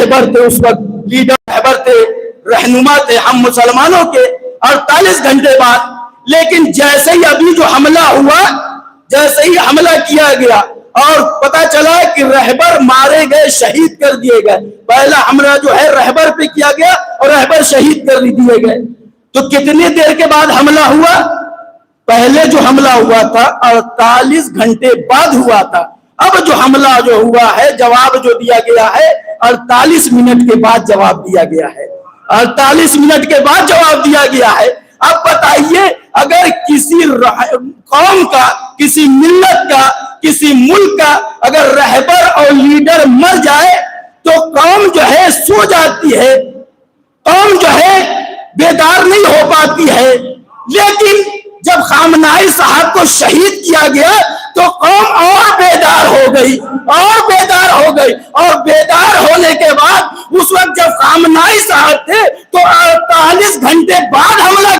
रहबर थे उस वक्त, लीडर रहबर थे, रहनुमा थे हम मुसलमानों के, 48 घंटे बाद। लेकिन जैसे ही अभी जो हमला हुआ, जैसे ही हमला किया गया और पता चला कि रहबर मारे गए, शहीद कर दिए गए, पहला हमला जो है रहबर पे किया गया और रहबर शहीद कर दिए गए। तो कितनी देर के बाद हमला हुआ? पहले जो हमला हुआ था 48 घंटे बाद हुआ था। अब जो हमला जो हुआ है, जवाब जो दिया गया है, 48 मिनट के बाद जवाब दिया गया है। 48 मिनट के बाद जवाब दिया गया है। अब बताइए, अगर किसी कौम का, किसी मिल्लत का, किसी मुल्क का अगर रहबर और लीडर मर जाए तो कौम जो है सो जाती है, कौम जो है बेदार नहीं हो पाती है। लेकिन जब खामनाई साहब को शहीद किया गया तो कौम और बेदार हो गई, और बेदार हो गई, और बेदार होने के बाद उस वक्त जब खामनाई साहब थे तो 48 घंटे बाद हमला